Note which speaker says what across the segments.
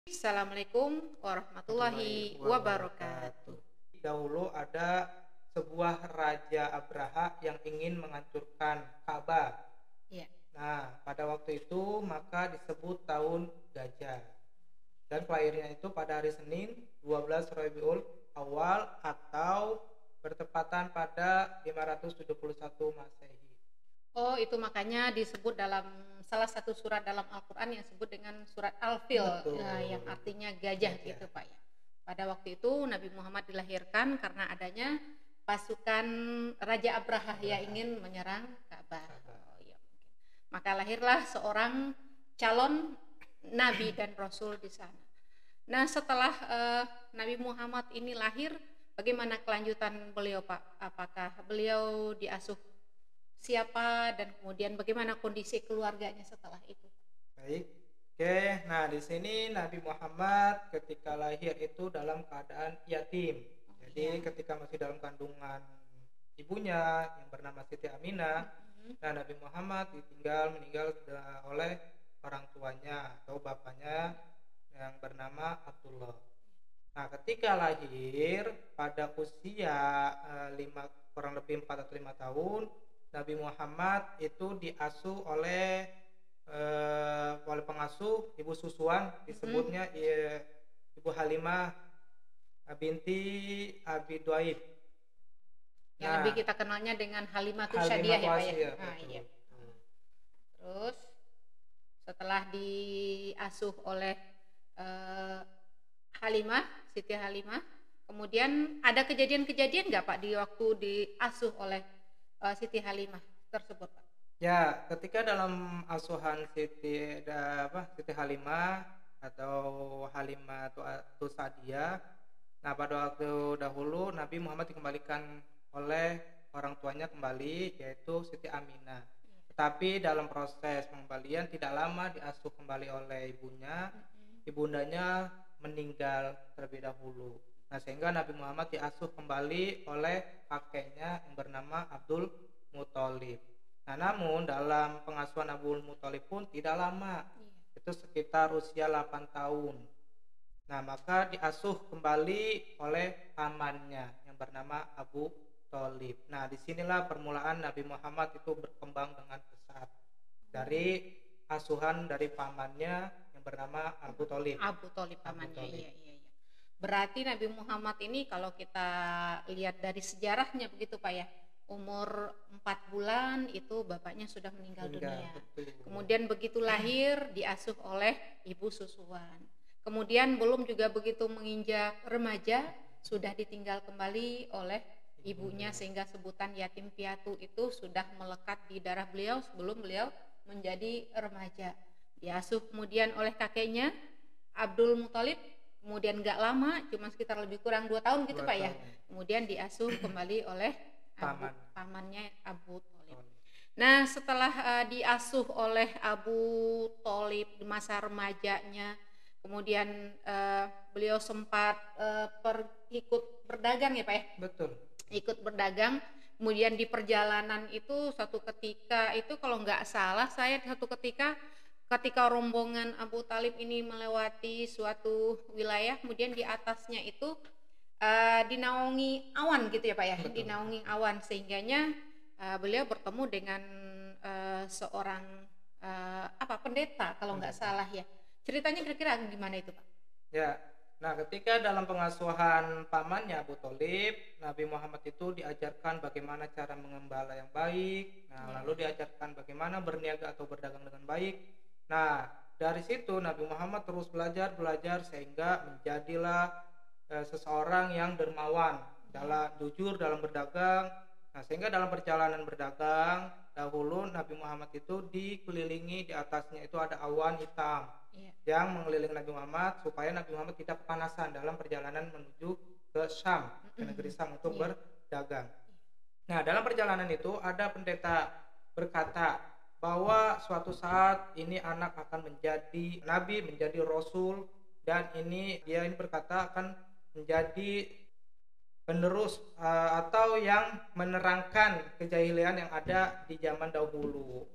Speaker 1: Assalamualaikum warahmatullahi wabarakatuh.
Speaker 2: Dahulu ada sebuah raja Abraha yang ingin menghancurkan Ka'bah.
Speaker 1: Ya,
Speaker 2: Nah, pada waktu itu maka disebut tahun gajah. Dan kelahirannya itu pada hari Senin 12 Rabiul Awal atau bertepatan pada 571 Masehi.
Speaker 1: oh itu makanya disebut dalam salah satu surat dalam Al-Quran yang disebut dengan surat Al-Fil,
Speaker 2: Betul.
Speaker 1: yang artinya gajah
Speaker 2: Gajah.
Speaker 1: gitu Pak ya. Pada waktu itu Nabi Muhammad dilahirkan karena adanya pasukan Raja Abraha yang ingin menyerang Ka'bah. Oh, iya, mungkin. Maka lahirlah seorang calon Nabi dan Rasul di sana. Nah setelah Nabi Muhammad ini lahir, bagaimana kelanjutan beliau Pak? Apakah beliau diasuh siapa dan kemudian bagaimana kondisi keluarganya setelah itu?
Speaker 2: Baik. Oke, nah di sini Nabi Muhammad ketika lahir itu dalam keadaan yatim. Jadi
Speaker 1: Ya.
Speaker 2: ketika masih dalam kandungan ibunya yang bernama Siti Aminah, nah Nabi Muhammad meninggal oleh orang tuanya atau bapaknya yang bernama Abdullah. Nah, ketika lahir pada usia kurang lebih 4 atau 5 tahun, Nabi Muhammad itu diasuh oleh pengasuh ibu susuan, disebutnya Ibu Halimah binti Abi Duaib.
Speaker 1: Yang lebih kita kenalnya dengan Halimatus Syadiah ya Pak ya. Nah, iya. Terus setelah diasuh oleh Halimah, Siti Halimah, kemudian ada kejadian-kejadian nggak Pak di waktu diasuh oleh Siti Halimah tersebut Pak?
Speaker 2: Ya, ketika dalam asuhan Siti Halimah atau Halimah Tusadiyah, nah pada waktu dahulu Nabi Muhammad dikembalikan oleh orang tuanya kembali, yaitu Siti Aminah. Tetapi dalam proses pengembalian tidak lama diasuh kembali oleh ibunya, ibundanya meninggal terlebih dahulu. Nah, sehingga Nabi Muhammad diasuh kembali oleh kakeknya yang bernama Abdul Muthalib. Nah, namun dalam pengasuhan Abdul Muthalib pun tidak lama, itu sekitar usia 8 tahun. Nah, maka diasuh kembali oleh pamannya yang bernama Abu Thalib. Nah, disinilah permulaan Nabi Muhammad itu berkembang dengan pesat dari asuhan dari pamannya yang bernama Abu Thalib.
Speaker 1: Abu Thalib pamannya, iya. Berarti Nabi Muhammad ini kalau kita lihat dari sejarahnya begitu Pak ya, umur 4 bulan itu bapaknya sudah meninggal dunia.
Speaker 2: Betul.
Speaker 1: Kemudian begitu lahir diasuh oleh ibu susuan. Kemudian belum juga begitu menginjak remaja sudah ditinggal kembali oleh ibunya, sehingga sebutan yatim piatu itu sudah melekat di darah beliau sebelum beliau menjadi remaja. Diasuh kemudian oleh kakeknya Abdul Muthalib, kemudian gak lama, cuma sekitar lebih kurang 2 tahun gitu Pak ya. Kemudian diasuh kembali oleh pamannya Abu Thalib. Nah, setelah diasuh oleh Abu Thalib di masa remajanya, kemudian beliau sempat ikut berdagang ya Pak ya?
Speaker 2: Betul.
Speaker 1: Ikut berdagang, kemudian di perjalanan itu suatu ketika itu kalau nggak salah saya suatu ketika rombongan Abu Thalib ini melewati suatu wilayah, kemudian di atasnya itu dinaungi awan gitu ya Pak ya. Betul. Dinaungi awan, sehingganya beliau bertemu dengan seorang pendeta kalau nggak salah ya. Ceritanya kira-kira gimana itu Pak?
Speaker 2: Ya, nah ketika dalam pengasuhan pamannya Abu Thalib, Nabi Muhammad itu diajarkan bagaimana cara mengembala yang baik. Nah, lalu diajarkan bagaimana berniaga atau berdagang dengan baik. Nah, dari situ Nabi Muhammad terus belajar sehingga menjadilah seseorang yang dermawan, jujur dalam berdagang. Nah, sehingga dalam perjalanan berdagang dahulu Nabi Muhammad itu dikelilingi, di atasnya itu ada awan hitam yang mengelilingi Nabi Muhammad supaya Nabi Muhammad tidak kepanasan dalam perjalanan menuju ke Syam, ke negeri Syam untuk berdagang. Nah, dalam perjalanan itu ada pendeta berkata bahwa suatu saat ini anak akan menjadi nabi, menjadi rasul, dan dia berkata akan menjadi penerus atau yang menerangkan kejahilian yang ada di zaman dahulu.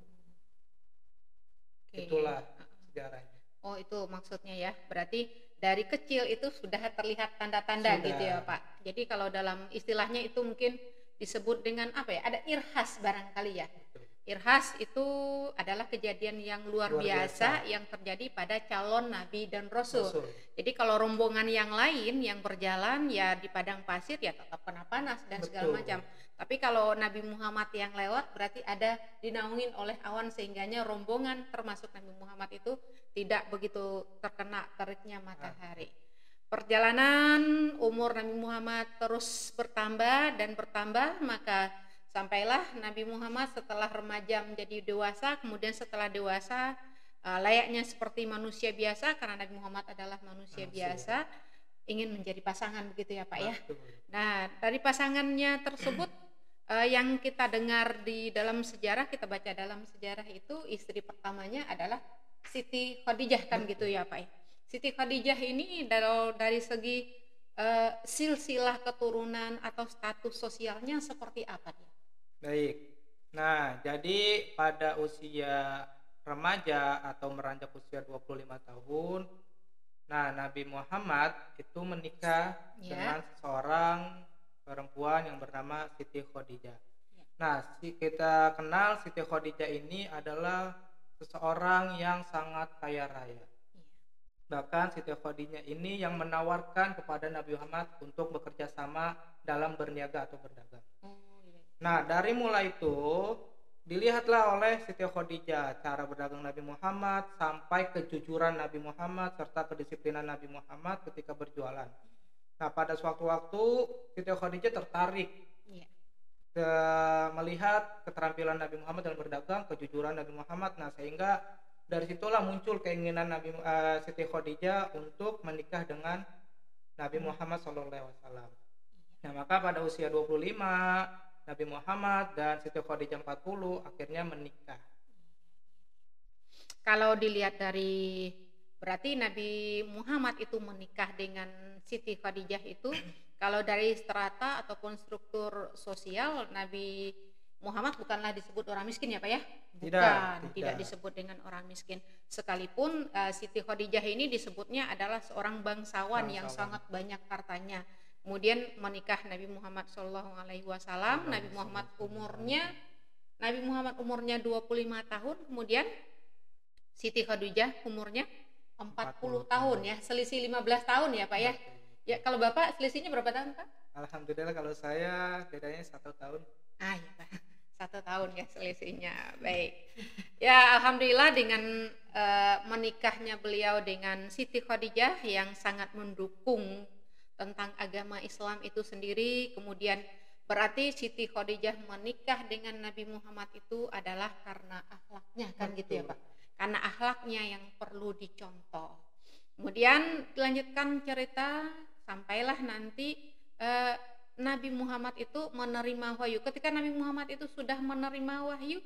Speaker 2: Itulah sejarahnya.
Speaker 1: Oh, itu maksudnya ya. Berarti dari kecil itu sudah terlihat tanda-tanda gitu ya,
Speaker 2: Sudah.
Speaker 1: Pak. Jadi kalau dalam istilahnya itu mungkin disebut dengan apa ya? Ada irhas barangkali ya.
Speaker 2: Betul.
Speaker 1: Irhas itu adalah kejadian yang luar
Speaker 2: Luar
Speaker 1: biasa
Speaker 2: biasa.
Speaker 1: yang terjadi pada calon nabi dan rasul.
Speaker 2: Rasul.
Speaker 1: Jadi kalau rombongan yang lain yang berjalan ya di padang pasir ya tetap kena panas dan segala
Speaker 2: Betul.
Speaker 1: macam. Tapi kalau Nabi Muhammad yang lewat berarti ada dinaungin oleh awan sehingganya rombongan termasuk Nabi Muhammad itu tidak begitu terkena teriknya matahari. Perjalanan umur Nabi Muhammad terus bertambah dan bertambah, maka sampailah Nabi Muhammad setelah remaja menjadi dewasa, kemudian setelah dewasa layaknya seperti manusia biasa, karena Nabi Muhammad adalah manusia biasa, ingin menjadi pasangan begitu ya Pak ya.
Speaker 2: Betul.
Speaker 1: Nah, dari pasangannya tersebut yang kita dengar di dalam sejarah, kita baca dalam sejarah itu istri pertamanya adalah Siti Khadijah kan gitu ya Pak ya. Siti Khadijah ini dari segi silsilah keturunan atau status sosialnya seperti apa dia?
Speaker 2: Baik. Nah, jadi pada usia remaja atau meranjak usia 25 tahun, nah Nabi Muhammad itu menikah
Speaker 1: Ya.
Speaker 2: dengan seorang perempuan yang bernama Siti Khadijah.
Speaker 1: Ya.
Speaker 2: Nah, kita kenal Siti Khadijah ini adalah seseorang yang sangat kaya raya.
Speaker 1: Iya.
Speaker 2: Bahkan Siti Khadijah ini yang menawarkan kepada Nabi Muhammad untuk bekerja sama dalam berniaga atau berdagang.
Speaker 1: Oh, iya.
Speaker 2: Nah, dari mulai itu dilihatlah oleh Siti Khadijah cara berdagang Nabi Muhammad sampai kejujuran Nabi Muhammad serta kedisiplinan Nabi Muhammad ketika berjualan. Nah, pada suatu waktu Siti Khadijah tertarik
Speaker 1: Iya.
Speaker 2: melihat keterampilan Nabi Muhammad dalam berdagang, kejujuran Nabi Muhammad. Nah, sehingga dari situlah muncul keinginan Siti Khadijah untuk menikah dengan Nabi Muhammad SAW. Nah, maka pada usia 25 Nabi Muhammad dan Siti Khadijah 40 akhirnya menikah.
Speaker 1: Kalau dilihat dari berarti Nabi Muhammad itu menikah dengan Siti Khadijah itu kalau dari strata ataupun struktur sosial Nabi Muhammad bukanlah disebut orang miskin ya Pak ya? Bukan, tidak disebut dengan orang miskin. Sekalipun Siti Khadijah ini disebutnya adalah seorang bangsawan yang sangat banyak hartanya. Kemudian menikah Nabi Muhammad SAW, Nabi Muhammad umurnya 25 tahun, kemudian Siti Khadijah umurnya 40 tahun ya, selisih 15 tahun ya Pak ya. Ya, kalau Bapak selisihnya berapa tahun Pak?
Speaker 2: Alhamdulillah kalau saya bedanya 1 tahun.
Speaker 1: Ah ya Pak, 1 tahun ya selisihnya. Baik. Ya Alhamdulillah dengan menikahnya beliau dengan Siti Khadijah yang sangat mendukung tentang agama Islam itu sendiri, kemudian berarti Siti Khadijah menikah dengan Nabi Muhammad itu adalah karena akhlaknya kan gitu ya Pak, karena akhlaknya yang perlu dicontoh. Kemudian dilanjutkan cerita sampailah nanti Nabi Muhammad itu menerima wahyu. Ketika Nabi Muhammad itu sudah menerima wahyu,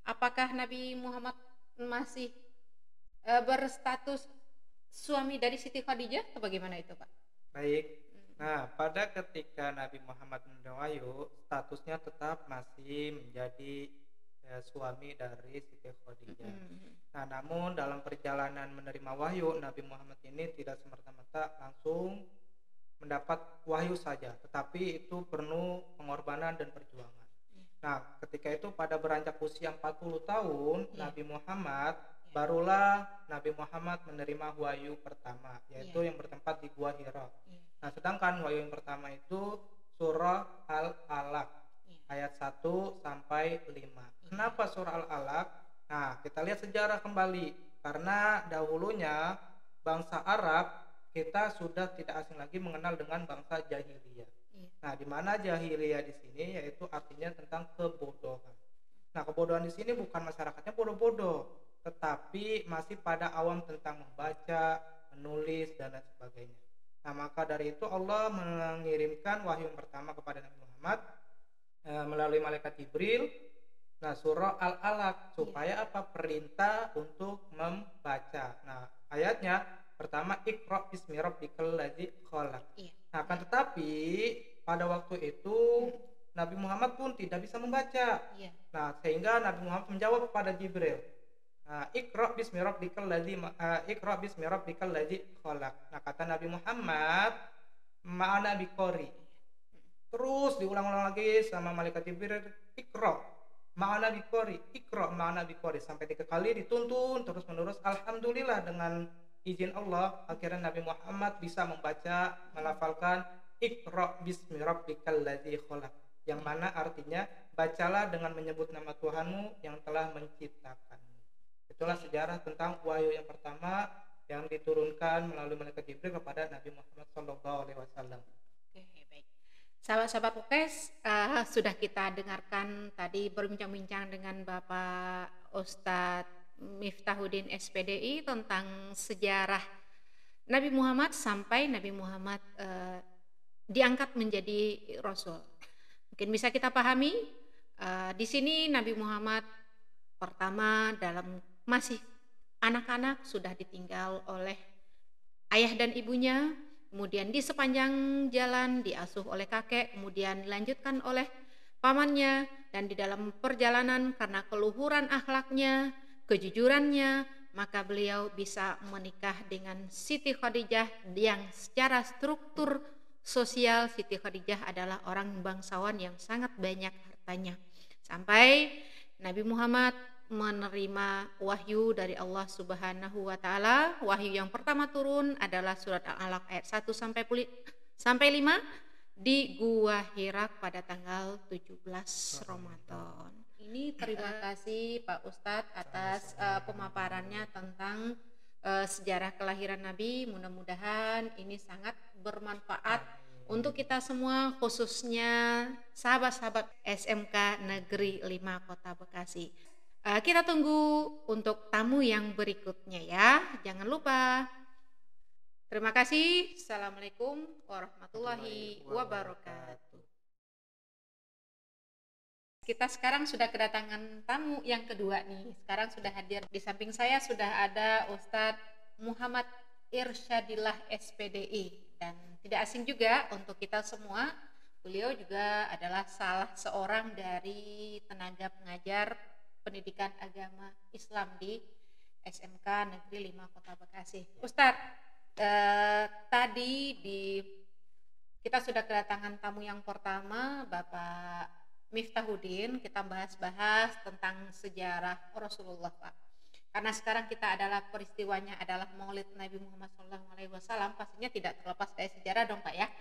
Speaker 1: apakah Nabi Muhammad masih berstatus suami dari Siti Khadijah atau bagaimana itu Pak?
Speaker 2: Baik. Nah, pada ketika Nabi Muhammad menerima wahyu, statusnya tetap masih menjadi suami dari Siti Khadijah. Nah, namun dalam perjalanan menerima wahyu, Nabi Muhammad ini tidak semerta-merta langsung mendapat wahyu saja, tetapi itu penuh pengorbanan dan perjuangan. Nah, ketika itu pada beranjak usia 40 tahun, Nabi Muhammad barulah Nabi Muhammad menerima wahyu pertama, yaitu yang bertempat di Gua Hira. Nah, sedangkan wahyu yang pertama itu surah Al-Alaq ayat 1 sampai 5. Kenapa surah Al-Alaq? Nah, kita lihat sejarah kembali. Karena dahulunya bangsa Arab kita sudah tidak asing lagi mengenal dengan bangsa jahiliyah. Nah, di mana jahiliyah di sini yaitu artinya tentang kebodohan. Nah, kebodohan di sini bukan masyarakatnya bodoh-bodoh, tetapi masih pada awam tentang membaca, menulis dan lain sebagainya. Nah, maka dari itu Allah mengirimkan wahyu yang pertama kepada Nabi Muhammad melalui malaikat Jibril. Nah, surah Al-Alaq supaya apa? Perintah untuk membaca. Nah, ayatnya pertama Iqra bismi rabbikal ladzi khalaq. Nah, akan tetapi pada waktu itu Nabi Muhammad pun tidak bisa membaca. Nah, sehingga Nabi Muhammad menjawab kepada Jibril. Iqra bismi rabbikal ladzi Iqra bismi rabbikal ladzi khalaq. Nah, kata Nabi Muhammad, ma'ana biqori. Terus diulang-ulang lagi sama malaikat Jibril, Iqra ma'ana biqori, Iqra ma'ana biqori, sampai 3 kali dituntun terus menerus. Alhamdulillah dengan izin Allah akhirnya Nabi Muhammad bisa membaca, melafalkan Iqra bismi rabbikal ladzi khalaq, yang mana artinya bacalah dengan menyebut nama Tuhanmu yang telah menciptakanmu. Itulah sejarah tentang wahyu yang pertama yang diturunkan melalui malaikat Jibril kepada Nabi Muhammad SAW.
Speaker 1: Oke, baik. Sahabat-sahabat podcast, sudah kita dengarkan tadi berbincang-bincang dengan Bapak Ustadz Miftahuddin SPDI tentang sejarah Nabi Muhammad sampai Nabi Muhammad diangkat menjadi Rasul. Mungkin bisa kita pahami di sini Nabi Muhammad pertama dalam masih anak-anak sudah ditinggal oleh ayah dan ibunya, kemudian di sepanjang jalan diasuh oleh kakek, kemudian dilanjutkan oleh pamannya, dan di dalam perjalanan karena keluhuran akhlaknya, kejujurannya, maka beliau bisa menikah dengan Siti Khadijah yang secara struktur sosial Siti Khadijah adalah orang bangsawan yang sangat banyak hartanya. Sampai Nabi Muhammad menerima wahyu dari Allah Subhanahu wa taala. Wahyu yang pertama turun adalah surat Al-Alaq ayat 1 sampai 5 di Gua Hira pada tanggal 17 Ramadan. Ini terima kasih Pak Ustadz atas pemaparannya tentang sejarah kelahiran Nabi. Mudah-mudahan ini sangat bermanfaat untuk kita semua, khususnya sahabat-sahabat SMK Negeri 5 Kota Bekasi. Kita tunggu untuk tamu yang berikutnya ya. Jangan lupa. Terima kasih. Assalamualaikum warahmatullahi wabarakatuh. Kita sekarang sudah kedatangan tamu yang kedua nih. Sekarang sudah hadir di samping saya sudah ada Ustadz Muhammad Irsyadillah SPDI, dan tidak asing juga untuk kita semua. Beliau juga adalah salah seorang dari tenaga pengajar pendidikan agama Islam di SMK Negeri 5 Kota Bekasi. Ustadz, tadi kita sudah kedatangan tamu yang pertama, Bapak Miftahuddin. Kita bahas-bahas tentang sejarah Rasulullah, Pak. Karena sekarang kita adalah peristiwanya adalah Maulid Nabi Muhammad SAW, pastinya tidak terlepas dari sejarah dong, Pak ya.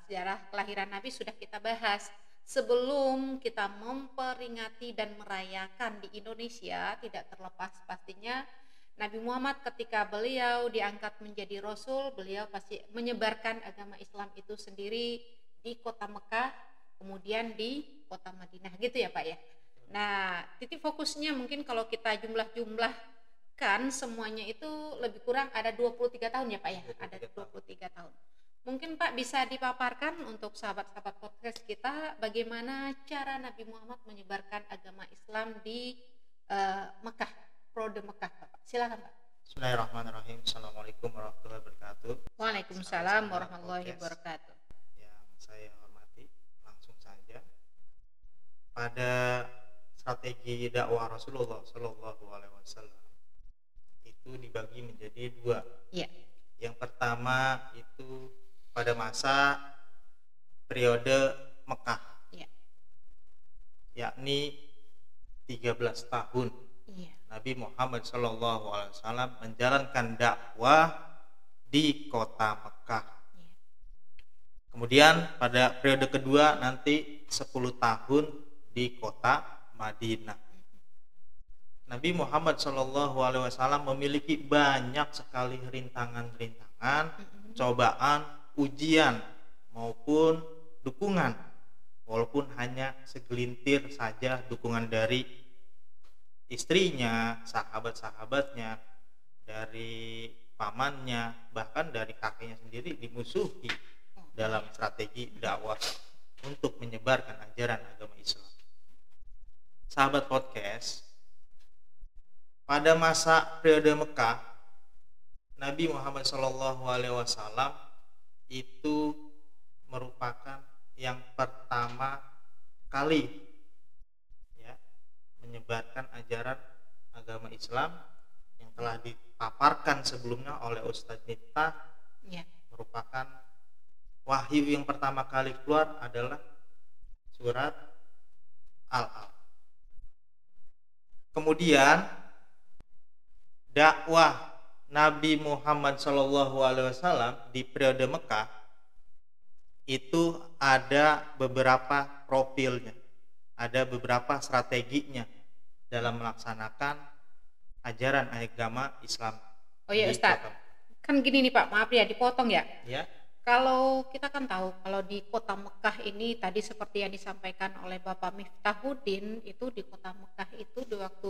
Speaker 1: Sejarah kelahiran Nabi sudah kita bahas. Sebelum kita memperingati dan merayakan di Indonesia, tidak terlepas pastinya Nabi Muhammad ketika beliau diangkat menjadi Rasul, beliau pasti menyebarkan agama Islam itu sendiri di kota Mekah, kemudian di kota Madinah, gitu ya Pak ya. Nah, titik fokusnya mungkin kalau kita jumlah-jumlahkan semuanya itu lebih kurang ada 23 tahun ya Pak ya, ada 23 tahun. Mungkin Pak bisa dipaparkan untuk sahabat-sahabat podcast kita bagaimana cara Nabi Muhammad menyebarkan agama Islam di Mekah, Prode Mekah, Pak. Silakan Pak.
Speaker 3: Bismillahirrahmanirrahim. Assalamualaikum warahmatullahi wabarakatuh.
Speaker 1: Waalaikumsalam warahmatullahi wabarakatuh.
Speaker 3: Yang saya hormati, langsung saja pada strategi dakwah Rasulullah Shallallahu Alaihi Wasallam itu dibagi menjadi 2.
Speaker 1: Iya.
Speaker 3: Yang pertama itu pada masa periode Mekah,
Speaker 1: ya,
Speaker 3: yakni 13 tahun
Speaker 1: ya,
Speaker 3: Nabi Muhammad SAW menjalankan dakwah di kota Mekah.
Speaker 1: ya.
Speaker 3: Kemudian pada periode kedua nanti 10 tahun di kota Madinah. Nabi Muhammad SAW memiliki banyak sekali rintangan-rintangan, cobaan, ujian maupun dukungan, walaupun hanya segelintir saja dukungan dari istrinya, sahabat-sahabatnya, dari pamannya, bahkan dari kakeknya sendiri dimusuhi dalam strategi dakwah untuk menyebarkan ajaran agama Islam. Sahabat podcast, pada masa periode Mekah, Nabi Muhammad SAW itu merupakan yang pertama kali ya menyebarkan ajaran agama Islam yang telah dipaparkan sebelumnya oleh Ustadz Miftah
Speaker 1: Ya.
Speaker 3: merupakan wahyu yang pertama kali keluar adalah surat Al-Alaq. Kemudian dakwah Nabi Muhammad SAW di periode Mekah itu ada beberapa profilnya, ada beberapa strateginya dalam melaksanakan ajaran agama Islam.
Speaker 1: Oh ya
Speaker 3: di
Speaker 1: Ustaz,
Speaker 3: kota.
Speaker 1: kan gini nih Pak, maaf ya dipotong ya.
Speaker 3: Ya,
Speaker 1: Kalau kita kan tahu kalau di kota Mekah ini tadi seperti yang disampaikan oleh Bapak Miftahuddin, itu di kota Mekah itu di waktu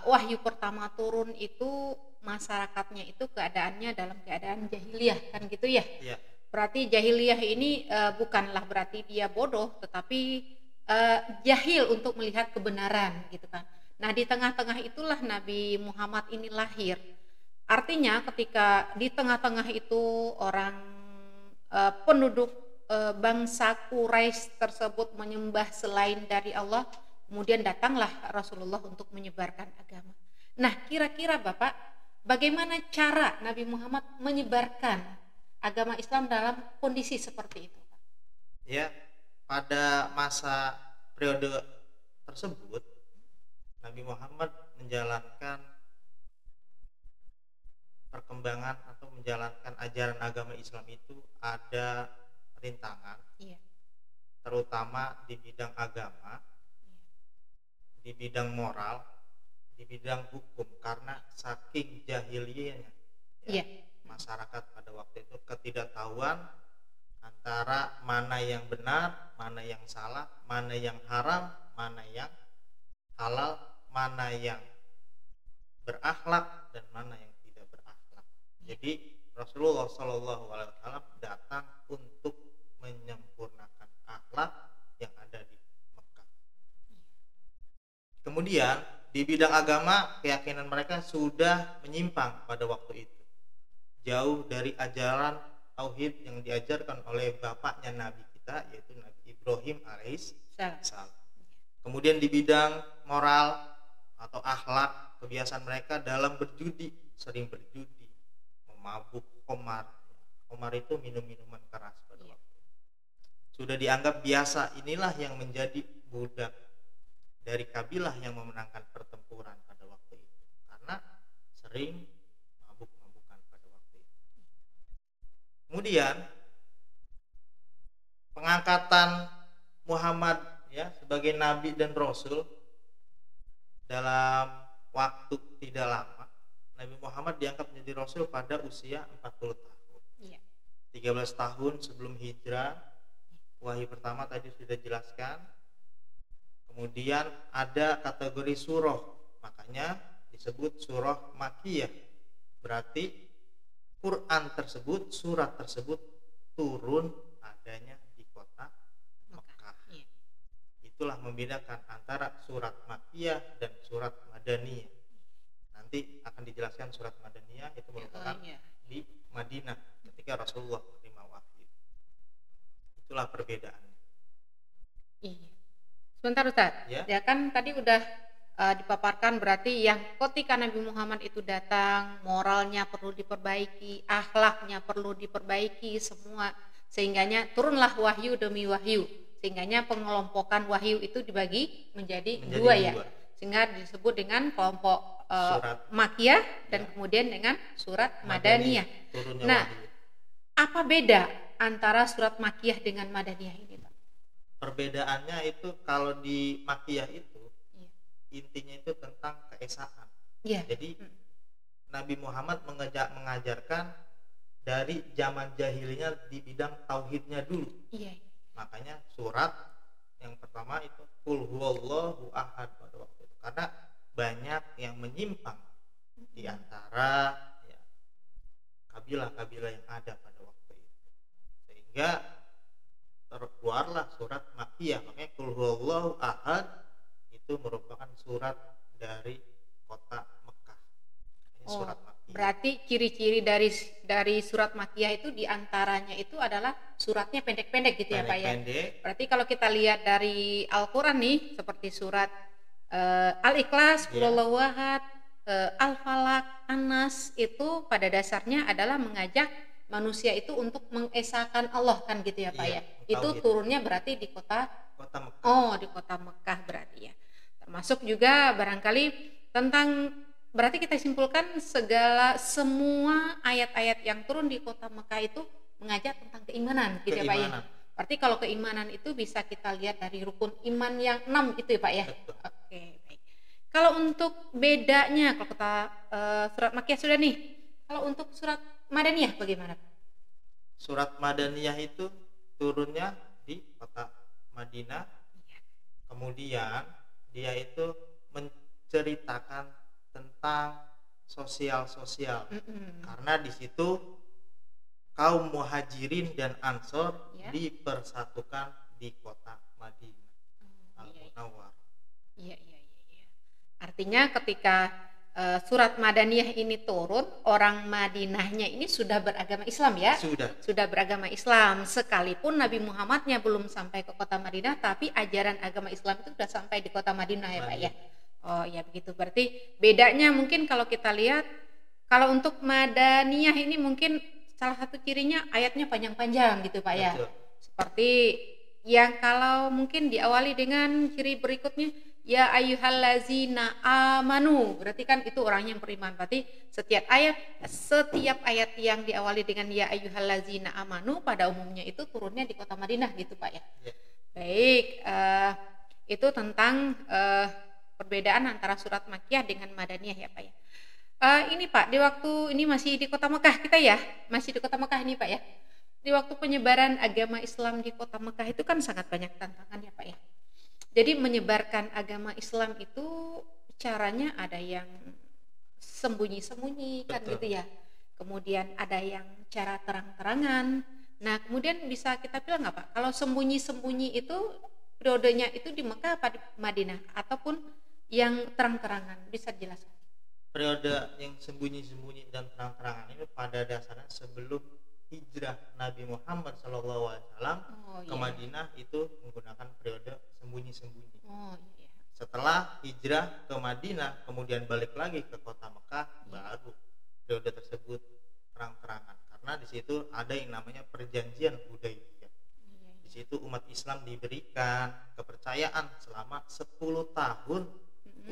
Speaker 1: wahyu pertama turun itu masyarakatnya itu keadaannya dalam keadaan jahiliyah kan gitu ya.
Speaker 3: ya,
Speaker 1: Berarti jahiliyah ini bukanlah berarti dia bodoh, tetapi jahil untuk melihat kebenaran gitu kan. Nah di tengah-tengah itulah Nabi Muhammad ini lahir. Artinya ketika di tengah-tengah itu orang penduduk bangsa Quraisy tersebut menyembah selain dari Allah, kemudian datanglah Rasulullah untuk menyebarkan agama. Nah kira-kira Bapak, bagaimana cara Nabi Muhammad menyebarkan agama Islam dalam kondisi seperti itu?
Speaker 3: ya. Pada masa periode tersebut Nabi Muhammad menjalankan perkembangan atau menjalankan ajaran agama Islam itu ada rintangan,
Speaker 1: Iya.
Speaker 3: terutama di bidang agama, di bidang moral, di bidang hukum, karena saking jahiliyahnya
Speaker 1: Iya.
Speaker 3: masyarakat pada waktu itu, ketidaktahuan antara mana yang benar, mana yang salah, mana yang haram, mana yang halal, mana yang berakhlak dan mana yang tidak berakhlak. Jadi Rasulullah SAW datang untuk menyempurnakan akhlak yang ada di Mekah. Kemudian di bidang agama, keyakinan mereka sudah menyimpang pada waktu itu, jauh dari ajaran tauhid yang diajarkan oleh bapaknya Nabi kita, yaitu Nabi Ibrahim alaihissalam. Kemudian di bidang moral atau akhlak, kebiasaan mereka dalam berjudi, sering berjudi, memabuk, khamar. Khamar itu minum-minuman keras pada waktu itu. Sudah dianggap biasa. Inilah yang menjadi budak dari kabilah yang memenangkan pertempuran pada waktu itu, karena sering mabuk-mabukan pada waktu itu. Kemudian pengangkatan Muhammad sebagai nabi dan rasul dalam waktu tidak lama. Nabi Muhammad diangkat menjadi rasul pada usia 40 tahun.
Speaker 1: Iya.
Speaker 3: 13 tahun sebelum hijrah. Wahyu pertama tadi sudah jelaskan. Kemudian ada kategori surah, makanya disebut surah Makkiyah. Berarti Quran tersebut, surat tersebut turun adanya di kota Mekah.
Speaker 1: Iya.
Speaker 3: Itulah membedakan antara surat Makkiyah dan surat Madaniyah. Nanti akan dijelaskan surat Madaniyah itu merupakan di Madinah ketika Rasulullah menerima wahyu. Itulah perbedaannya.
Speaker 1: Iya. Sebentar Ustaz,
Speaker 3: Ya.
Speaker 1: kan tadi udah dipaparkan berarti yang ketika Nabi Muhammad itu datang, moralnya perlu diperbaiki, akhlaknya perlu diperbaiki semua, sehingganya turunlah wahyu demi wahyu, sehingganya pengelompokan wahyu itu dibagi menjadi dua ya, sehingga disebut dengan kelompok
Speaker 3: Surat
Speaker 1: Makkiyah dan
Speaker 3: Ya.
Speaker 1: kemudian dengan surat Madaniyah.
Speaker 3: Turunnya
Speaker 1: Nah,
Speaker 3: wahyu.
Speaker 1: apa beda antara surat Makkiyah dengan Madaniyah ini Pak?
Speaker 3: Perbedaannya itu kalau di Makkiyah itu
Speaker 1: Iya.
Speaker 3: intinya itu tentang keesaan.
Speaker 1: Iya.
Speaker 3: Jadi Nabi Muhammad mengajarkan dari zaman jahiliyah di bidang tauhidnya dulu.
Speaker 1: Iya.
Speaker 3: Makanya surat yang pertama itu Qul huwallahu ahad pada waktu itu, karena banyak yang menyimpang di antara kabilah-kabilah yang ada pada waktu itu, sehingga terkeluarlah surat Makkiyah. Makanya Qul huwallahu ahad itu merupakan surat dari kota Mekah. Ini surat Makkiyah.
Speaker 1: Berarti ciri-ciri dari surat Makkiyah itu diantaranya itu adalah suratnya pendek-pendek gitu ya Pak ya.
Speaker 3: Pendek.
Speaker 1: Berarti kalau kita lihat dari Al-Quran nih seperti surat Al-Ikhlas, Qul
Speaker 3: Iya.
Speaker 1: Huwallahu Ahad, Al-Falaq, An-Nas itu pada dasarnya adalah mengajak manusia itu untuk mengesahkan Allah kan gitu ya Pak
Speaker 3: Iya,
Speaker 1: ya. Itu
Speaker 3: tauhid.
Speaker 1: turunnya berarti di kota
Speaker 3: Kota Mekah.
Speaker 1: di kota Mekah berarti ya. Termasuk juga barangkali tentang berarti kita simpulkan semua ayat-ayat yang turun di kota Mekah itu mengajak tentang keimanan gitu ya Pak ya.
Speaker 3: Keimanan.
Speaker 1: Berarti kalau keimanan itu bisa kita lihat dari rukun iman yang 6 itu ya Pak ya.
Speaker 3: Betul.
Speaker 1: Oke, baik. Kalau untuk bedanya kalau kita surat Makkiyah sudah nih. Kalau untuk surat Madaniyah bagaimana?
Speaker 3: Surat Madaniyah itu turunnya di kota Madinah. Kemudian dia itu menceritakan tentang sosial-sosial. Karena di situ kaum muhajirin dan ansor
Speaker 1: Ya.
Speaker 3: dipersatukan di kota Madinah Al-Munawwar.
Speaker 1: Iya. Artinya ketika surat Madaniyah ini turun, orang Madinahnya ini sudah beragama Islam ya? Sudah beragama Islam, sekalipun Nabi Muhammadnya belum sampai ke kota Madinah, tapi ajaran agama Islam itu sudah sampai di kota Madinah ya Pak ya? Oh ya begitu, berarti bedanya mungkin kalau kita lihat, kalau untuk Madaniyah ini mungkin salah satu cirinya ayatnya panjang-panjang gitu Pak ya?
Speaker 3: Betul.
Speaker 1: Seperti yang kalau mungkin diawali dengan ciri berikutnya, ya ayyuhallazina amanu, berarti kan itu orang yang beriman. Berarti setiap ayat yang diawali dengan ya ayyuhallazina amanu pada umumnya itu turunnya di kota Madinah gitu Pak ya.
Speaker 3: Ya.
Speaker 1: Baik, itu tentang perbedaan antara surat Makkiyah dengan Madaniyah ya Pak ya. Ini Pak, di waktu ini masih di kota Mekah kita ya, masih di kota Mekah ini Pak ya. Di waktu penyebaran agama Islam di kota Mekah itu kan sangat banyak tantangan ya Pak ya. Jadi menyebarkan agama Islam itu caranya ada yang sembunyi-sembunyi kan
Speaker 3: Betul.
Speaker 1: gitu ya. Kemudian ada yang cara terang-terangan. Nah kemudian bisa kita bilang nggak Pak, kalau sembunyi-sembunyi itu periodenya itu di Mekah apa di Madinah, ataupun yang terang-terangan, bisa dijelaskan?
Speaker 3: Periode yang sembunyi-sembunyi dan terang-terangan ini pada dasarnya sebelum hijrah Nabi Muhammad SAW ke Madinah itu menggunakan periode sembunyi-sembunyi.
Speaker 1: Iya.
Speaker 3: Setelah hijrah ke Madinah kemudian balik lagi ke kota Mekah, baru periode tersebut terang-terangan, karena di situ ada yang namanya perjanjian Hudaybiyah. Di situ umat Islam diberikan kepercayaan selama 10 tahun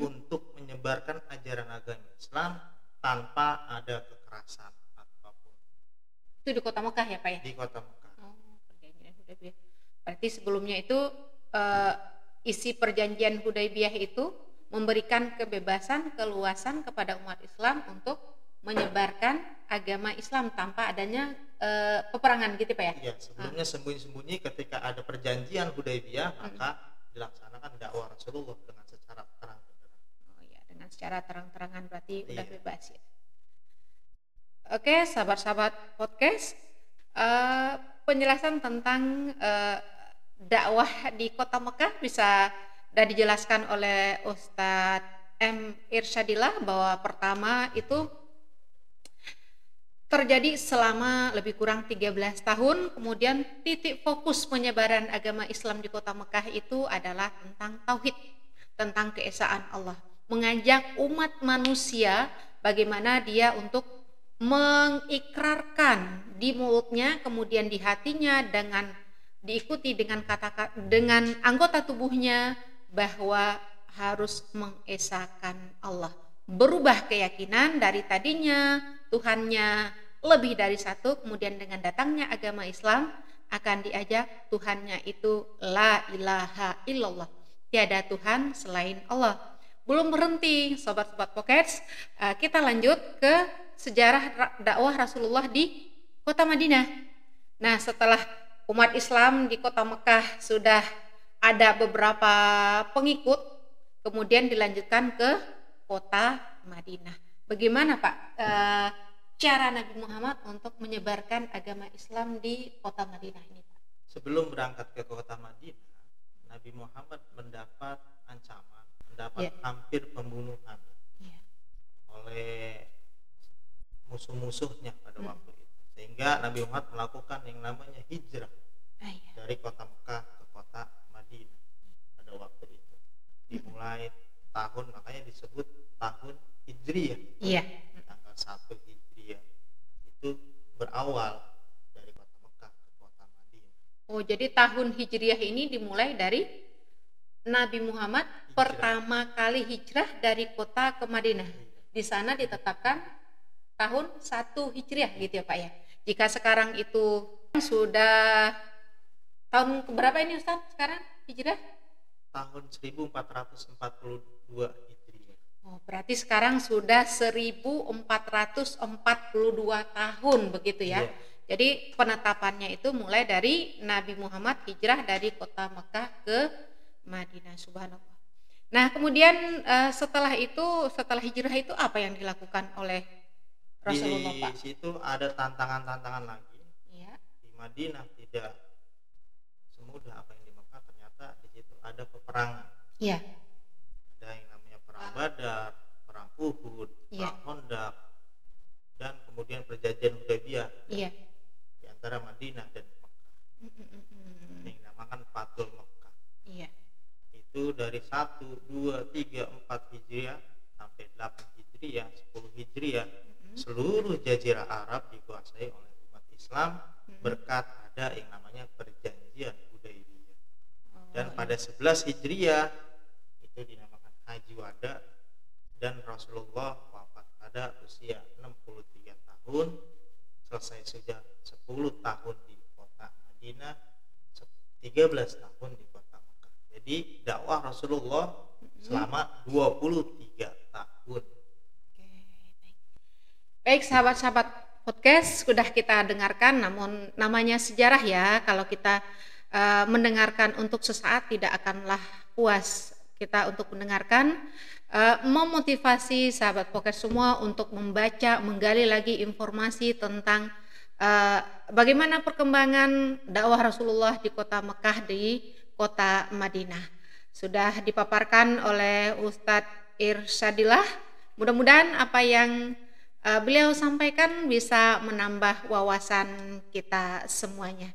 Speaker 3: untuk menyebarkan ajaran agama Islam tanpa ada kekerasan apapun.
Speaker 1: Itu di kota Mekah ya Pak ya?
Speaker 3: Di kota Mekah.
Speaker 1: Perjanjian Hudaybiyah. Berarti sebelumnya itu isi perjanjian Hudaybiyah itu memberikan kebebasan, keluasan kepada umat Islam untuk menyebarkan agama Islam tanpa adanya peperangan gitu Pak ya?
Speaker 3: Iya, sebelumnya sembunyi-sembunyi, ketika ada perjanjian Hudaybiyah maka dilaksanakan dakwah Rasulullah dengan secara terang-terangan.
Speaker 1: Dengan secara terang-terangan berarti udah
Speaker 3: Iya.
Speaker 1: bebas ya. Oke, sahabat-sahabat podcast, penjelasan tentang dakwah di kota Mekah bisa sudah dijelaskan oleh Ustadz M. Irsyadillah, bahwa pertama itu terjadi selama lebih kurang 13 tahun, kemudian titik fokus penyebaran agama Islam di kota Mekah itu adalah tentang tauhid, tentang keesaan Allah, mengajak umat manusia bagaimana dia untuk mengikrarkan di mulutnya, kemudian di hatinya, dengan diikuti dengan kata-kata, dengan anggota tubuhnya, bahwa harus mengesahkan Allah, berubah keyakinan dari tadinya Tuhannya lebih dari satu, kemudian dengan datangnya agama Islam akan diajak Tuhannya itu la ilaha illallah, tiada Tuhan selain Allah. Belum berhenti sobat-sobat Pockets, kita lanjut ke sejarah dakwah Rasulullah di kota Madinah. Nah, setelah umat Islam di kota Mekah sudah ada beberapa pengikut, kemudian dilanjutkan ke kota Madinah. Bagaimana Pak cara Nabi Muhammad untuk menyebarkan agama Islam di kota Madinah ini Pak?
Speaker 3: Sebelum berangkat ke kota Madinah, Nabi Muhammad mendapat ancaman, mendapat hampir pembunuhan oleh musuh-musuhnya pada waktu itu, sehingga Nabi Muhammad melakukan yang namanya hijrah dari kota Mekah ke kota Madinah pada waktu itu. Dimulai tahun, makanya disebut tahun Hijriyah.
Speaker 1: Iya.
Speaker 3: Tanggal 1 Hijriyah itu berawal dari kota Mekah ke kota Madinah.
Speaker 1: Oh, jadi tahun Hijriah ini dimulai dari Nabi Muhammad
Speaker 3: Hijrah.
Speaker 1: pertama kali hijrah dari kota ke Madinah. Di sana ditetapkan tahun 1 Hijriah gitu ya Pak ya. Jika sekarang itu sudah tahun keberapa ini Ustaz sekarang Hijrah?
Speaker 3: Tahun 1442 Hijriah.
Speaker 1: Oh, berarti sekarang sudah 1442 tahun begitu ya.
Speaker 3: Iya.
Speaker 1: Jadi penetapannya itu mulai dari Nabi Muhammad hijrah dari kota Mekah ke Madinah, subhanallah. Nah, kemudian setelah hijrah itu apa yang dilakukan oleh Rasulullah, Pak?
Speaker 3: Di situ ada tantangan-tantangan lagi.
Speaker 1: Iya.
Speaker 3: Di Madinah tidak semudah apa yang di Mekah, ternyata di situ ada peperangan.
Speaker 1: Iya.
Speaker 3: Ada yang namanya perang Badar, perang Uhud,
Speaker 1: Iya.
Speaker 3: perang Khandaq, dan kemudian perjanjian Hudaybiyah
Speaker 1: Iya.
Speaker 3: di antara Madinah dan Mekah. Yang dinamakan Fathul Mekah.
Speaker 1: Iya.
Speaker 3: Itu dari 1, 2, 3, 4 Hijriah sampai 8 Hijriah, 10 Hijriah, seluruh jazirah Arab dikuasai oleh umat Islam berkat ada yang namanya perjanjian Hudaybiyah. Dan pada 11 Hijriah itu dinamakan Haji Wada, dan Rasulullah wafat pada usia 63 tahun, selesai sudah 10 tahun di kota Madinah, 13 tahun di kota Mekah. Jadi dakwah Rasulullah selama 23 tahun.
Speaker 1: Baik sahabat-sahabat podcast, sudah kita dengarkan, namun namanya sejarah ya, kalau kita mendengarkan untuk sesaat tidak akanlah puas kita untuk mendengarkan, memotivasi sahabat podcast semua untuk membaca, menggali lagi informasi tentang bagaimana perkembangan dakwah Rasulullah di kota Mekah, di kota Madinah. Sudah dipaparkan oleh Ustadz Irsyadillah. Mudah-mudahan apa yang beliau sampaikan bisa menambah wawasan kita semuanya.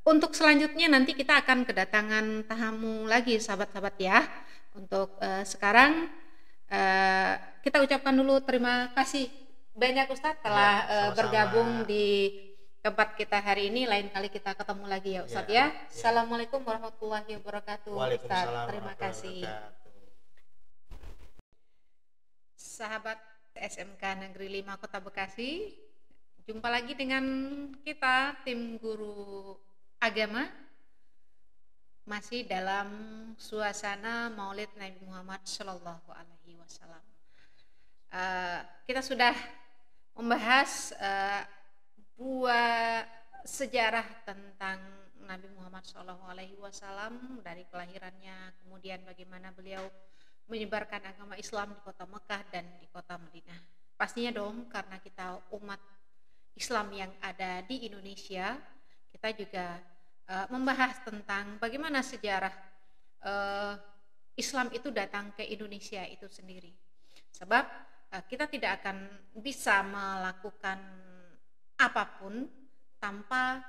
Speaker 1: Untuk selanjutnya nanti kita akan kedatangan tamu lagi sahabat-sahabat ya. Untuk sekarang kita ucapkan dulu terima kasih banyak Ustadz telah
Speaker 3: sama-sama.
Speaker 1: bergabung di tempat kita hari ini. Lain kali kita ketemu lagi ya Ustadz ya. Assalamualaikum warahmatullahi wabarakatuh.
Speaker 3: Waalaikumsalam
Speaker 1: Ustadz, terima
Speaker 3: warahmatullahi
Speaker 1: kasih.
Speaker 3: wabarakatuh.
Speaker 1: Sahabat SMK Negeri 5 Kota Bekasi, jumpa lagi dengan kita tim guru agama masih dalam suasana Maulid Nabi Muhammad Shallallahu Alaihi Wasallam. Kita sudah membahas buah sejarah tentang Nabi Muhammad Shallallahu Alaihi Wasallam dari kelahirannya, kemudian bagaimana beliau menyebarkan agama Islam di kota Mekah dan di kota Madinah. Pastinya dong, karena kita umat Islam yang ada di Indonesia, kita juga membahas tentang bagaimana sejarah Islam itu datang ke Indonesia itu sendiri. Sebab kita tidak akan bisa melakukan apapun tanpa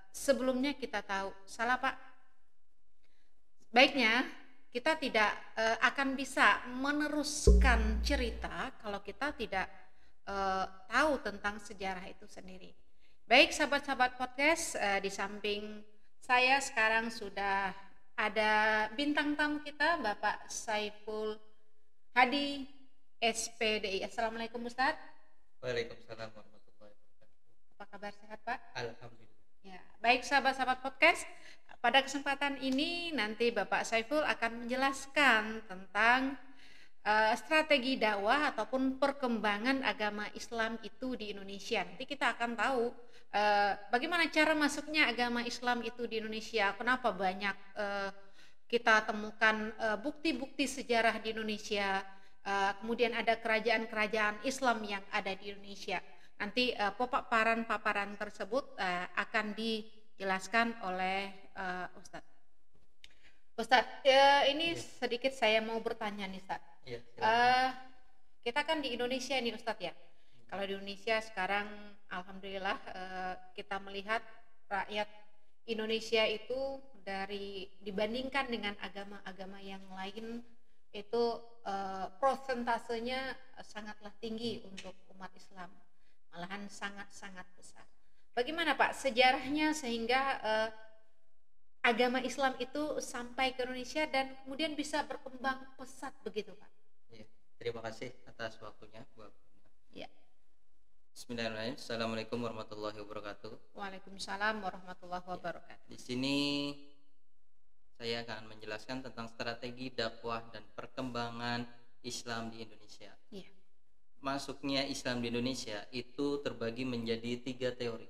Speaker 1: sebelumnya kita tahu. Salah Pak? Baiknya kita tidak akan bisa meneruskan cerita kalau kita tidak tahu tentang sejarah itu sendiri. Baik sahabat-sahabat podcast, di samping saya sekarang sudah ada bintang tamu kita, Bapak Saiful Hadi SPDI. Assalamualaikum Ustaz.
Speaker 2: Waalaikumsalam warahmatullahi wabarakatuh.
Speaker 1: Apa kabar, sehat Pak?
Speaker 2: Alhamdulillah.
Speaker 1: Ya, baik sahabat-sahabat podcast. Pada kesempatan ini nanti Bapak Saiful akan menjelaskan tentang strategi dakwah ataupun perkembangan agama Islam itu di Indonesia. Nanti kita akan tahu bagaimana cara masuknya agama Islam itu di Indonesia. Kenapa banyak kita temukan bukti-bukti sejarah di Indonesia. Kemudian ada kerajaan-kerajaan Islam yang ada di Indonesia. Nanti paparan-paparan tersebut akan dijelaskan oleh Ustadz. Ustadz, ini sedikit saya mau bertanya nih Ustadz.
Speaker 2: Iya,
Speaker 1: Kita kan di Indonesia nih Ustadz ya. Kalau di Indonesia sekarang alhamdulillah kita melihat rakyat Indonesia itu dibandingkan dengan agama-agama yang lain itu prosentasenya sangatlah tinggi untuk umat Islam, malahan sangat-sangat besar. Bagaimana Pak sejarahnya sehingga agama Islam itu sampai ke Indonesia dan kemudian bisa berkembang pesat begitu Pak?
Speaker 4: Ya, terima kasih atas waktunya Bu.
Speaker 1: Ya.
Speaker 4: Bismillahirrahmanirrahim. Assalamualaikum warahmatullahi wabarakatuh.
Speaker 1: Waalaikumsalam warahmatullahi wabarakatuh.
Speaker 4: Di sini saya akan menjelaskan tentang strategi dakwah dan perkembangan Islam di Indonesia.
Speaker 1: Iya.
Speaker 4: Masuknya Islam di Indonesia itu terbagi menjadi 3 teori.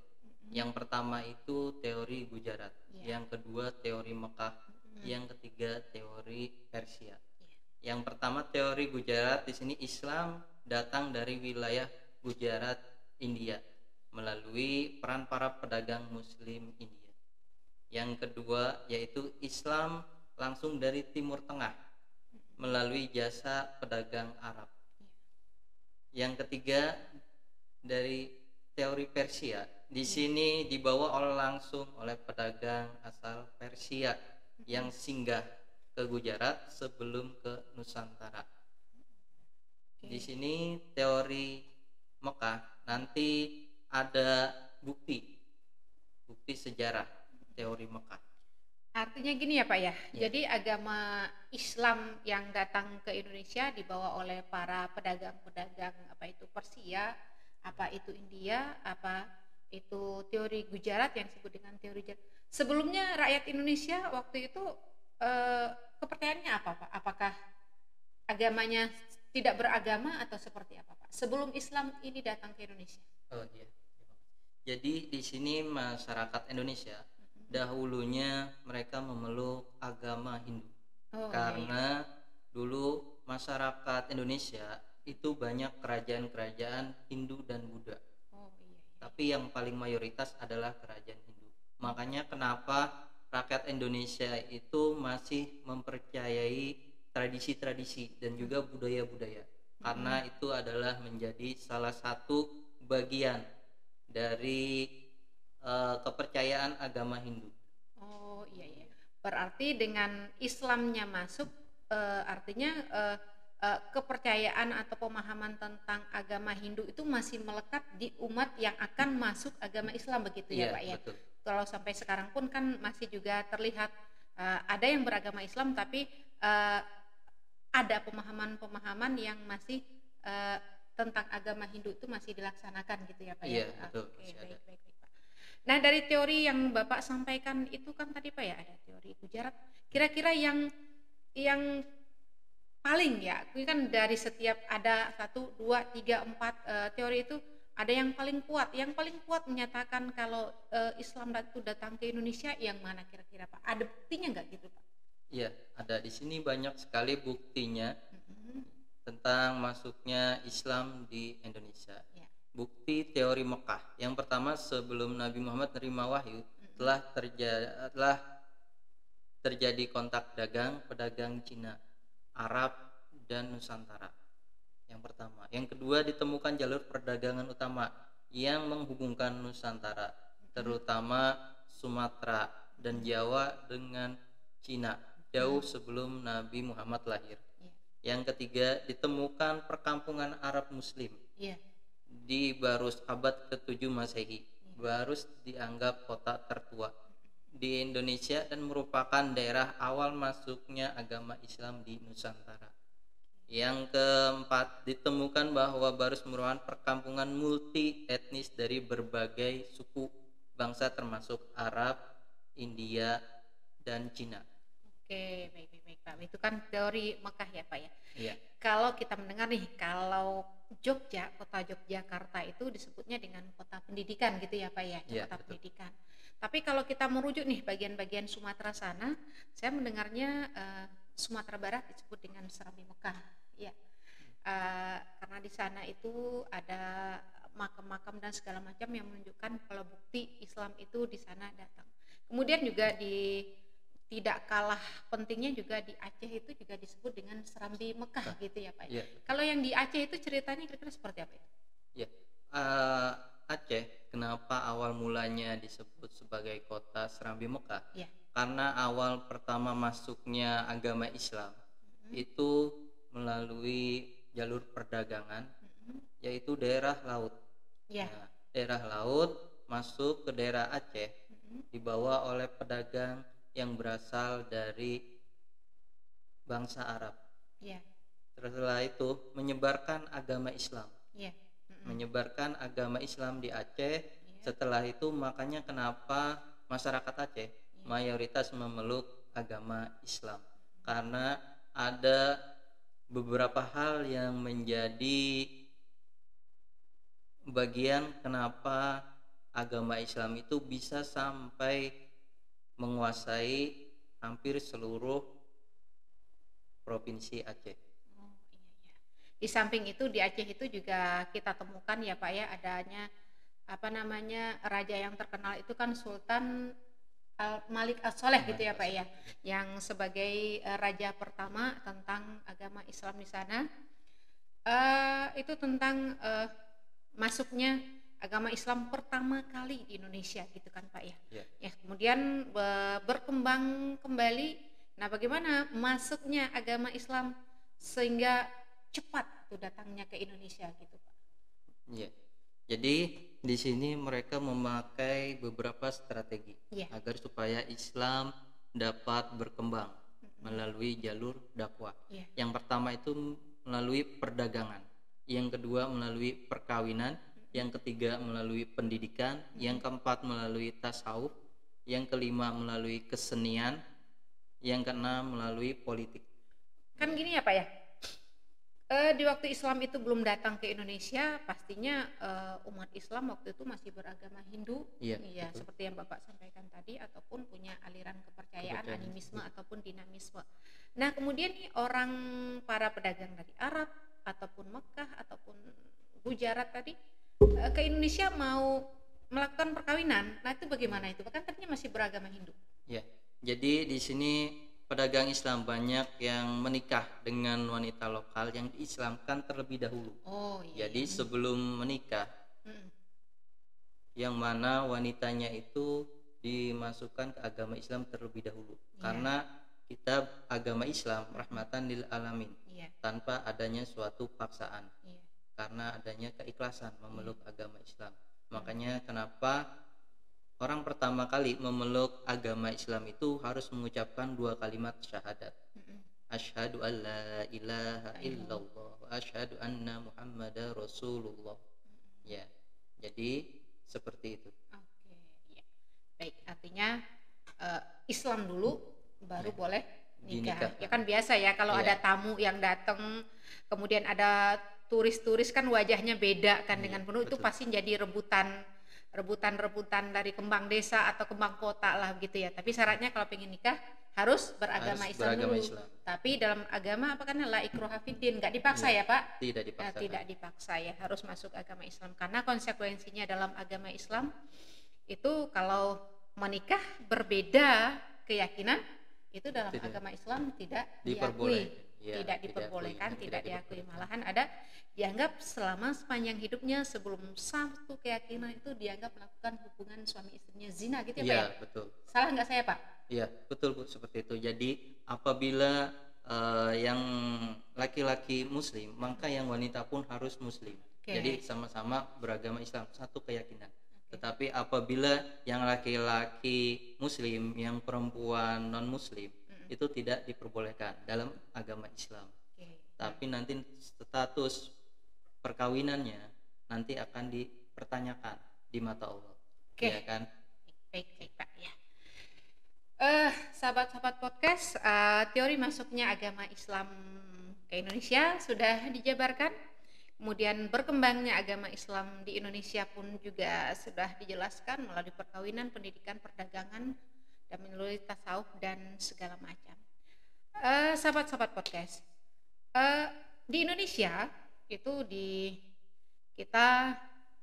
Speaker 4: Yang pertama itu teori Gujarat, yang kedua teori Mekah, yang ketiga teori Persia. Yang pertama teori Gujarat, di sini Islam datang dari wilayah Gujarat, India, melalui peran para pedagang Muslim India. Yang kedua yaitu Islam langsung dari Timur Tengah melalui jasa pedagang Arab. Yang ketiga dari teori Persia, di sini dibawa langsung oleh pedagang asal Persia yang singgah ke Gujarat sebelum ke Nusantara. Di sini teori Mekah nanti ada bukti sejarah teori Mekah.
Speaker 1: Artinya gini ya Pak ya, jadi agama Islam yang datang ke Indonesia dibawa oleh para pedagang-pedagang apa itu Persia, apa itu India, apa itu teori Gujarat yang disebut dengan teori Gujarat. Sebelumnya rakyat Indonesia waktu itu kepercayaannya apa Pak? Apakah agamanya tidak beragama atau seperti apa Pak? Sebelum Islam ini datang ke Indonesia.
Speaker 4: Oh iya. Jadi di sini masyarakat Indonesia dahulunya mereka memeluk agama Hindu. Karena dulu masyarakat Indonesia itu banyak kerajaan-kerajaan Hindu dan Buddha. Tapi yang paling mayoritas adalah kerajaan Hindu. Makanya kenapa rakyat Indonesia itu masih mempercayai tradisi-tradisi dan juga budaya-budaya. Karena itu adalah menjadi salah satu bagian dari kepercayaan agama Hindu.
Speaker 1: Oh iya. Berarti dengan Islamnya masuk artinya kepercayaan atau pemahaman tentang agama Hindu itu masih melekat di umat yang akan masuk agama Islam begitu ya Pak ya.
Speaker 4: Betul.
Speaker 1: Kalau sampai sekarang pun kan masih juga terlihat ada yang beragama Islam tapi ada pemahaman-pemahaman yang masih tentang agama Hindu itu masih dilaksanakan gitu ya Pak ya.
Speaker 4: Betul.
Speaker 1: Oke, baik Pak. Nah dari teori yang Bapak sampaikan itu kan tadi Pak ya ada teori Gujarat. Kira-kira yang paling ya, ini kan dari setiap ada 1, 2, 3, 4 teori itu ada yang paling kuat. Yang paling kuat menyatakan kalau Islam itu datang ke Indonesia yang mana kira-kira Pak? Ada buktinya nggak gitu Pak?
Speaker 4: Iya, ada di sini banyak sekali buktinya tentang masuknya Islam di Indonesia. Bukti teori Mekah. Yang pertama, sebelum Nabi Muhammad menerima wahyu telah terjadi kontak dagang pedagang Cina, Arab dan Nusantara. Yang pertama. Yang kedua, ditemukan jalur perdagangan utama yang menghubungkan Nusantara, terutama Sumatera dan Jawa dengan Cina jauh sebelum Nabi Muhammad lahir. Yang ketiga, ditemukan perkampungan Arab Muslim di Barus abad ke-7 Masehi. Barus dianggap kota tertua di Indonesia dan merupakan daerah awal masuknya agama Islam di Nusantara. Yang keempat, ditemukan bahwa Barus merupakan perkampungan multi etnis dari berbagai suku bangsa termasuk Arab, India, dan Cina.
Speaker 1: Oke, baik Pak. Itu kan teori Mekah ya Pak ya.
Speaker 4: Iya.
Speaker 1: Kalau kita mendengar nih, kalau Jogja, kota Yogyakarta itu disebutnya dengan kota pendidikan gitu ya Pak ya, kota pendidikan. Tapi kalau kita merujuk nih bagian-bagian Sumatera sana, saya mendengarnya Sumatera Barat disebut dengan Serambi Mekah, ya. Karena di sana itu ada makam-makam dan segala macam yang menunjukkan kalau bukti Islam itu di sana datang. Kemudian juga tidak kalah pentingnya juga di Aceh itu juga disebut dengan Serambi Mekah gitu ya Pak. Kalau yang di Aceh itu ceritanya kira-kira seperti apa itu?
Speaker 4: Aceh kenapa awal mulanya disebut sebagai kota Serambi Mekah? karena awal pertama masuknya agama Islam itu melalui jalur perdagangan, yaitu daerah laut.
Speaker 1: Ya.
Speaker 4: Nah, daerah laut masuk ke daerah Aceh, dibawa oleh pedagang yang berasal dari bangsa Arab.
Speaker 1: Ya.
Speaker 4: Setelah itu menyebarkan agama Islam.
Speaker 1: Ya.
Speaker 4: Menyebarkan agama Islam di Aceh. Setelah itu makanya kenapa masyarakat Aceh mayoritas memeluk agama Islam, karena ada beberapa hal yang menjadi bagian kenapa agama Islam itu bisa sampai menguasai hampir seluruh provinsi Aceh.
Speaker 1: Oh, iya, iya. Di samping itu di Aceh itu juga kita temukan ya Pak ya, adanya raja yang terkenal itu kan Sultan Malik As-Soleh gitu ya Pak ya, yang sebagai raja pertama tentang agama Islam di sana. Itu tentang masuknya agama Islam pertama kali di Indonesia gitu kan Pak ya. Ya, kemudian berkembang kembali. Nah, bagaimana masuknya agama Islam sehingga cepat tuh datangnya ke Indonesia gitu Pak?
Speaker 4: Iya. Jadi di sini mereka memakai beberapa strategi agar supaya Islam dapat berkembang melalui jalur dakwah. Yang pertama itu melalui perdagangan, yang kedua melalui perkawinan, yang ketiga melalui pendidikan, yang keempat melalui tasawuf, yang kelima melalui kesenian, yang keenam melalui politik.
Speaker 1: Kan gini ya Pak ya, di waktu Islam itu belum datang ke Indonesia, pastinya umat Islam waktu itu masih beragama Hindu, ya seperti yang Bapak sampaikan tadi, ataupun punya aliran kepercayaan animisme ataupun dinamisme. Nah, kemudian nih para pedagang dari Arab ataupun Mekah ataupun Gujarat tadi ke Indonesia mau melakukan perkawinan. Nah, itu bagaimana itu? Kan tadinya masih beragama Hindu.
Speaker 4: Ya, jadi di sini pedagang Islam banyak yang menikah dengan wanita lokal yang diislamkan terlebih dahulu. Jadi sebelum menikah, yang mana wanitanya itu dimasukkan ke agama Islam terlebih dahulu. Karena kita agama Islam rahmatan lil alamin, tanpa adanya suatu paksaan. Karena adanya keikhlasan memeluk agama Islam. Makanya kenapa orang pertama kali memeluk agama Islam itu harus mengucapkan 2 kalimat syahadat. Asyhadu an la ilaha illallah wa asyhadu anna Muhammadar Rasulullah. Ya. Jadi seperti itu.
Speaker 1: Oke, ya. Baik, artinya Islam dulu baru boleh nikah. Ya kan biasa ya kalau ada tamu yang datang, kemudian ada turis-turis kan wajahnya beda kan dengan penuh, itu pasti jadi rebutan dari kembang desa atau kembang kota lah gitu ya. Tapi syaratnya kalau pengen nikah harus beragama Islam dulu. Tapi dalam agama apa kan la ikraha fiddin, enggak dipaksa ya Pak?
Speaker 4: Tidak dipaksa.
Speaker 1: Tidak dipaksa ya, harus masuk agama Islam karena konsekuensinya dalam agama Islam itu kalau menikah berbeda keyakinan itu dalam agama Islam tidak diakui. Tidak diperbolehkan, tidak diakui. Malahan ada dianggap selama sepanjang hidupnya sebelum satu keyakinan itu dianggap melakukan hubungan suami istrinya zina gitu ya Pak ya?
Speaker 4: Betul.
Speaker 1: Salah nggak saya Pak?
Speaker 4: Iya, betul Bu, seperti itu. Jadi apabila yang laki-laki muslim, maka yang wanita pun harus muslim. Jadi sama-sama beragama Islam, satu keyakinan. Tetapi apabila yang laki-laki muslim, yang perempuan non muslim, itu tidak diperbolehkan dalam agama Islam. Tapi nanti status perkawinannya nanti akan dipertanyakan di mata Allah. Ya kan?
Speaker 1: Baik Pak ya. Sahabat-sahabat podcast, teori masuknya agama Islam ke Indonesia sudah dijabarkan. Kemudian berkembangnya agama Islam di Indonesia pun juga sudah dijelaskan melalui perkawinan, pendidikan, perdagangan, dan melalui tasawuf dan segala macam. Sahabat-sahabat podcast, di Indonesia itu kita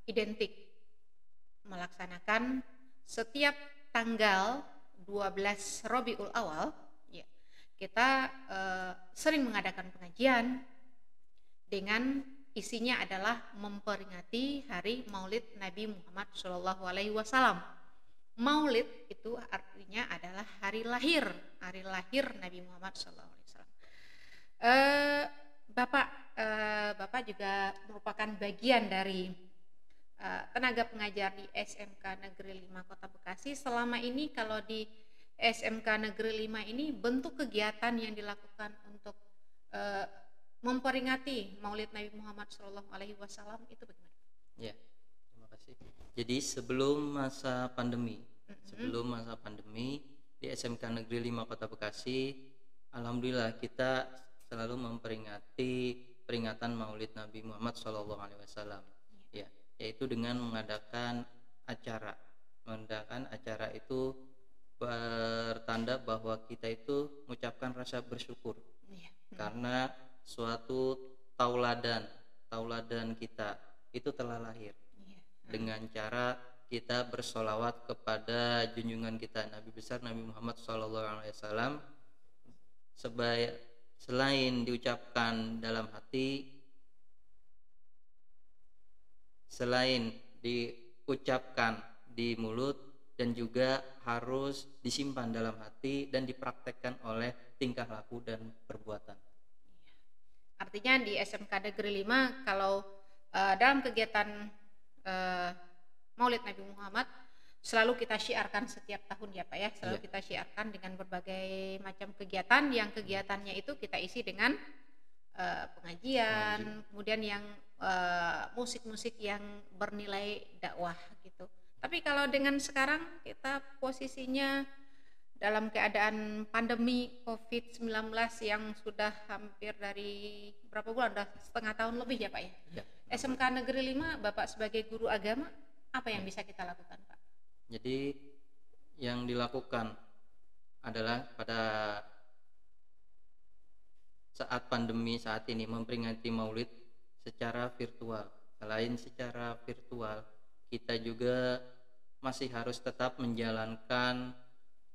Speaker 1: identik melaksanakan setiap tanggal 12 Rabiul Awal, ya, kita sering mengadakan pengajian dengan isinya adalah memperingati hari Maulid Nabi Muhammad SAW. Maulid itu artinya adalah hari lahir Nabi Muhammad SAW. Bapak juga merupakan bagian dari tenaga pengajar di SMK Negeri 5 Kota Bekasi. Selama ini kalau di SMK Negeri 5 ini bentuk kegiatan yang dilakukan untuk memperingati Maulid Nabi Muhammad SAW itu bagaimana?
Speaker 4: Ya, terima kasih. Jadi sebelum masa pandemi di SMK Negeri 5 Kota Bekasi, alhamdulillah kita selalu memperingati peringatan Maulid Nabi Muhammad SAW. Ya, yaitu dengan mengadakan acara. Mengadakan acara itu bertanda bahwa kita itu mengucapkan rasa bersyukur. Karena suatu tauladan kita itu telah lahir dengan cara kita bersolawat kepada junjungan kita Nabi besar Nabi Muhammad SAW. Selain diucapkan dalam hati, selain diucapkan di mulut, dan juga harus disimpan dalam hati dan dipraktekkan oleh tingkah laku dan perbuatan.
Speaker 1: Artinya di SMK Negeri 5 kalau dalam kegiatan Maulid Nabi Muhammad selalu kita syiarkan setiap tahun ya Pak ya, selalu kita syiarkan dengan berbagai macam kegiatan, yang kegiatannya itu kita isi dengan pengajian, kemudian yang musik-musik yang bernilai dakwah gitu. Tapi kalau dengan sekarang kita posisinya dalam keadaan pandemi COVID-19 yang sudah hampir dari berapa bulan, udah setengah tahun lebih ya Pak ya. SMK Negeri 5, Bapak sebagai guru agama, apa yang bisa kita lakukan Pak?
Speaker 4: Jadi yang dilakukan adalah pada saat pandemi saat ini memperingati Maulid secara virtual. Selain secara virtual, kita juga masih harus tetap menjalankan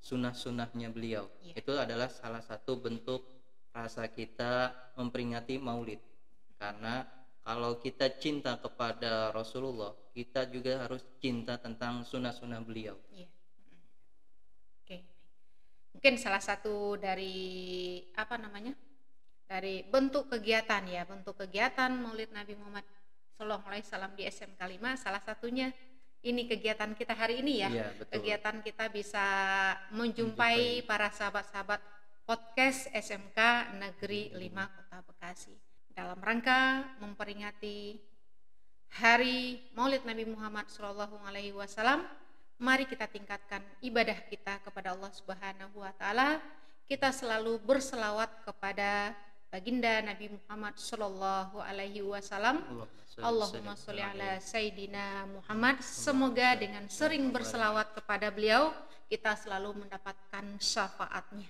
Speaker 4: sunnah-sunnahnya beliau. Itu adalah salah satu bentuk rasa kita memperingati Maulid. Karena kalau kita cinta kepada Rasulullah, kita juga harus cinta tentang sunnah-sunnah beliau.
Speaker 1: Oke. Mungkin salah satu dari dari bentuk kegiatan ya, bentuk kegiatan Maulid Nabi Muhammad SAW di SMK 5, salah satunya ini kegiatan kita hari ini ya. Kegiatan kita bisa menjumpai para sahabat-sahabat podcast SMK Negeri 5 Kota Bekasi dalam rangka memperingati Hari Maulid Nabi Muhammad SAW. Mari kita tingkatkan ibadah kita kepada Allah Subhanahu wa taala. Kita selalu berselawat kepada baginda Nabi Muhammad SAW. Allahumma sholli ala Sayyidina Muhammad. Semoga dengan sering berselawat kepada beliau kita selalu mendapatkan syafaatnya.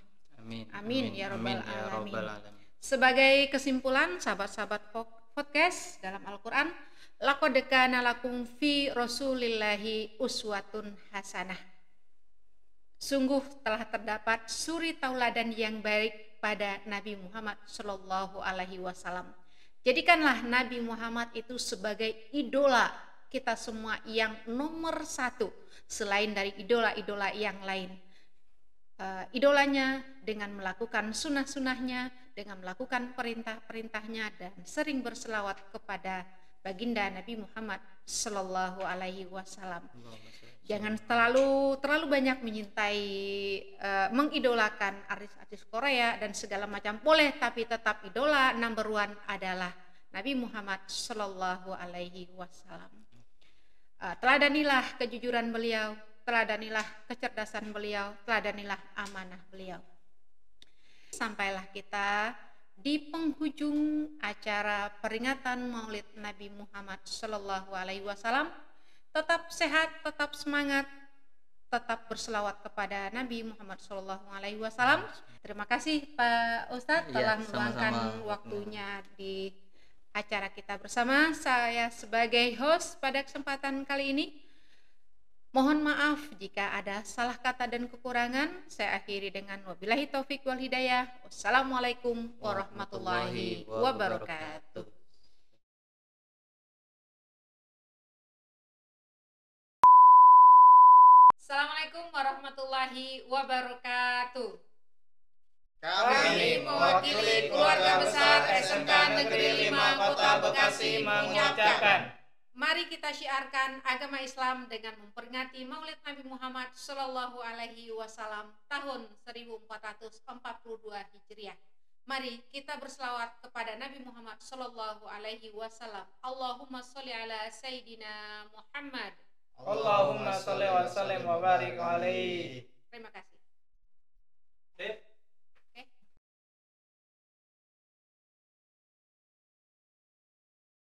Speaker 1: Amin ya rabbal alamin. Sebagai kesimpulan sahabat-sahabat podcast dalam Al-Quran, laqad kana lakum fi Rasulillahi uswatun hasanah. Sungguh telah terdapat suri tauladan yang baik pada Nabi Muhammad Shallallahu Alaihi Wasallam. Jadikanlah Nabi Muhammad itu sebagai idola kita semua yang nomor satu selain dari idola-idola yang lain. Idolanya dengan melakukan sunnah-sunnahnya, dengan melakukan perintah-perintahnya, dan sering berselawat kepada baginda Nabi Muhammad Shallallahu Alaihi Wasallam. Jangan terlalu banyak menyintai, mengidolakan artis-artis Korea dan segala macam, boleh, tapi tetap idola number one adalah Nabi Muhammad Shallallahu Alaihi Wasallam. Teladanilah kejujuran beliau, teladanilah kecerdasan beliau, teladanilah amanah beliau. Sampailah kita di penghujung acara peringatan Maulid Nabi Muhammad Shallallahu Alaihi Wasallam. Tetap sehat, tetap semangat, tetap berselawat kepada Nabi Muhammad SAW. Terima kasih Pak Ustadz telah meluangkan waktunya di acara kita bersama. Saya sebagai host pada kesempatan kali ini, mohon maaf jika ada salah kata dan kekurangan. Saya akhiri dengan wabillahi taufik wal hidayah. Wassalamualaikum warahmatullahi wabarakatuh. Assalamualaikum warahmatullahi wabarakatuh.
Speaker 2: Kami mewakili keluarga besar SMK Negeri 5 Kota Bekasi mengucapkan,
Speaker 1: mari kita syiarkan agama Islam dengan memperingati Maulid Nabi Muhammad Sallallahu Alaihi Wasallam tahun 1442 Hijriah. Mari kita berselawat kepada Nabi Muhammad Sallallahu Alaihi Wasallam. Allahumma sholli ala Sayyidina Muhammad.
Speaker 2: Allahumma sholli wa sallim wa barik alaihi.